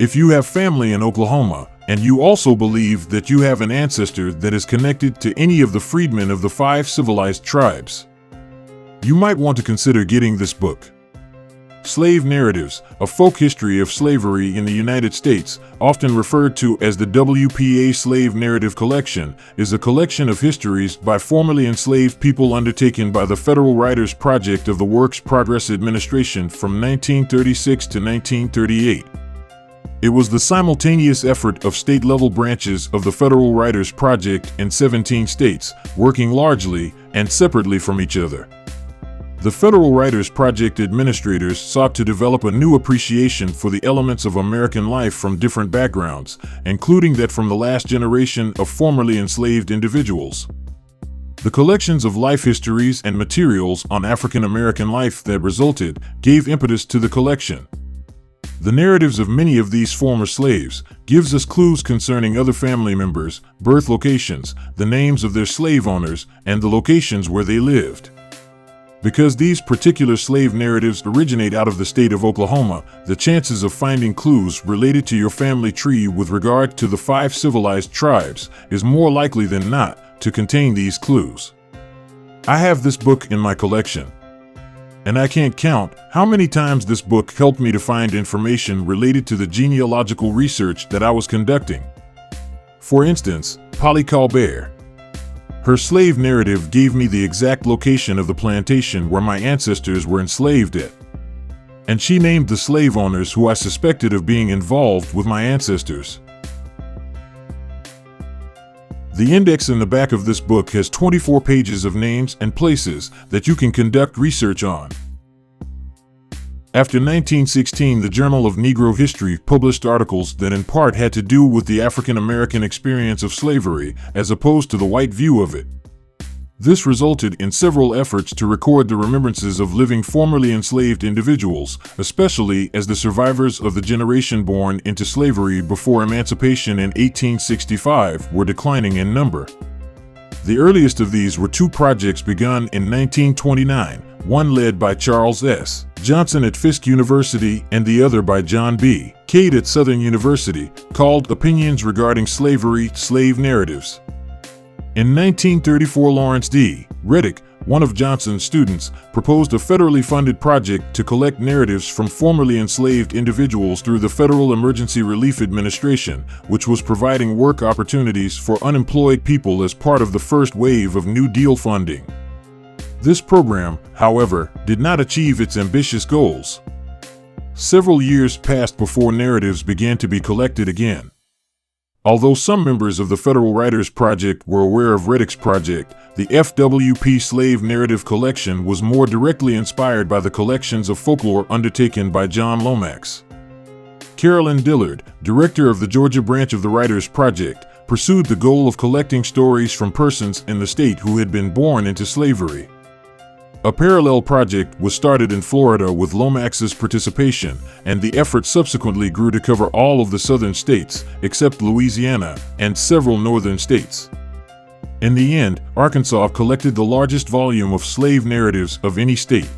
If you have family in Oklahoma, and you also believe that you have an ancestor that is connected to any of the freedmen of the 5 civilized tribes, you might want to consider getting this book. Slave Narratives, a folk history of slavery in the United States, often referred to as the WPA Slave Narrative Collection, is a collection of histories by formerly enslaved people undertaken by the Federal Writers Project of the Works Progress Administration from 1936 to 1938. It was the simultaneous effort of state-level branches of the Federal Writers Project in 17 states, working largely and separately from each other. The Federal Writers Project administrators sought to develop a new appreciation for the elements of American life from different backgrounds, including that from the last generation of formerly enslaved individuals. The collections of life histories and materials on African American life that resulted gave impetus to the collection. The narratives of many of these former slaves gives us clues concerning other family members, birth locations, the names of their slave owners, and the locations where they lived. Because these particular slave narratives originate out of the state of Oklahoma, the chances of finding clues related to your family tree with regard to the 5 civilized tribes is more likely than not to contain these clues. I have this book in my collection, and I can't count how many times this book helped me to find information related to the genealogical research that I was conducting. For instance, Polly Colbert. Her slave narrative gave me the exact location of the plantation where my ancestors were enslaved at. And she named the slave owners who I suspected of being involved with my ancestors. The index in the back of this book has 24 pages of names and places that you can conduct research on. After 1916, the Journal of Negro History published articles that in part had to do with the African American experience of slavery, as opposed to the white view of it. This resulted in several efforts to record the remembrances of living formerly enslaved individuals, especially as the survivors of the generation born into slavery before emancipation in 1865 were declining in number. The earliest of these were 2 projects begun in 1929, one led by Charles S. Johnson at Fisk University and the other by John B. Cade at Southern University, called Opinions Regarding Slavery, Slave Narratives. In 1934, Lawrence D. Reddick, one of Johnson's students, proposed a federally funded project to collect narratives from formerly enslaved individuals through the Federal Emergency Relief Administration, which was providing work opportunities for unemployed people as part of the first wave of New Deal funding. This program, however, did not achieve its ambitious goals. Several years passed before narratives began to be collected again. Although some members of the Federal Writers Project were aware of Reddick's project, the FWP Slave Narrative Collection was more directly inspired by the collections of folklore undertaken by John Lomax. Carolyn Dillard, director of the Georgia branch of the Writers Project, pursued the goal of collecting stories from persons in the state who had been born into slavery. A parallel project was started in Florida with Lomax's participation, and the effort subsequently grew to cover all of the southern states, except Louisiana, and several northern states. In the end, Arkansas collected the largest volume of slave narratives of any state.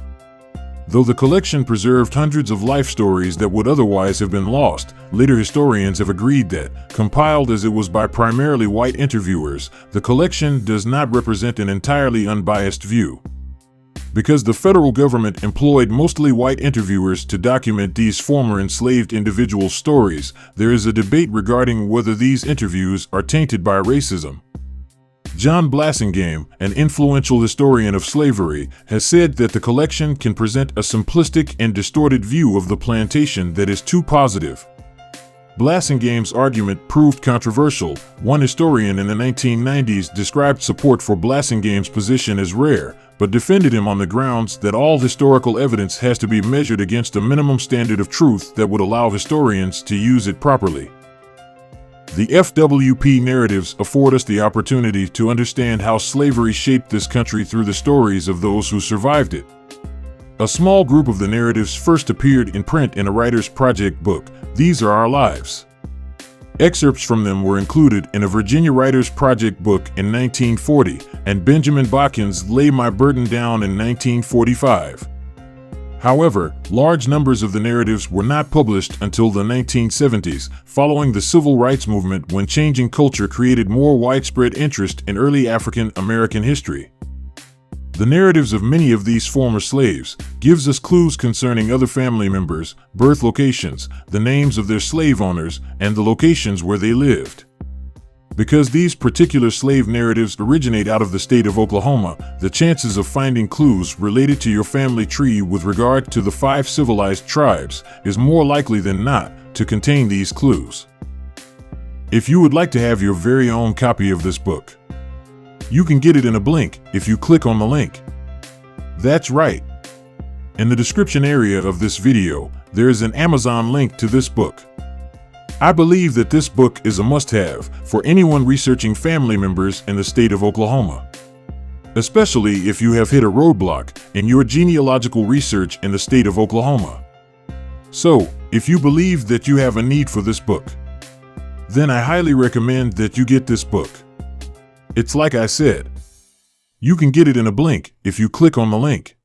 Though the collection preserved hundreds of life stories that would otherwise have been lost, later historians have agreed that, compiled as it was by primarily white interviewers, the collection does not represent an entirely unbiased view. Because the federal government employed mostly white interviewers to document these former enslaved individuals' stories, there is a debate regarding whether these interviews are tainted by racism. John Blassingame, an influential historian of slavery, has said that the collection can present a simplistic and distorted view of the plantation that is too positive. Blassingame's argument proved controversial. One historian in the 1990s described support for Blassingame's position as rare, but defended him on the grounds that all historical evidence has to be measured against a minimum standard of truth that would allow historians to use it properly. The FWP narratives afford us the opportunity to understand how slavery shaped this country through the stories of those who survived it. A small group of the narratives first appeared in print in a Writers Project book, These Are Our Lives. Excerpts from them were included in a Virginia Writers Project book in 1940, and Benjamin Botkin's Lay My Burden Down in 1945. However, large numbers of the narratives were not published until the 1970s, following the Civil Rights Movement, when changing culture created more widespread interest in early African American history. The narratives of many of these former slaves gives us clues concerning other family members, birth locations, the names of their slave owners, and the locations where they lived. Because these particular slave narratives originate out of the state of Oklahoma, the chances of finding clues related to your family tree with regard to the 5 civilized tribes is more likely than not to contain these clues. If you would like to have your very own copy of this book, you can get it in a blink if you click on the link. That's right. In the description area of this video, there is an Amazon link to this book. I believe that this book is a must-have for anyone researching family members in the state of Oklahoma, especially if you have hit a roadblock in your genealogical research in the state of Oklahoma. So, if you believe that you have a need for this book, then I highly recommend that you get this book. It's like I said, you can get it in a blink if you click on the link.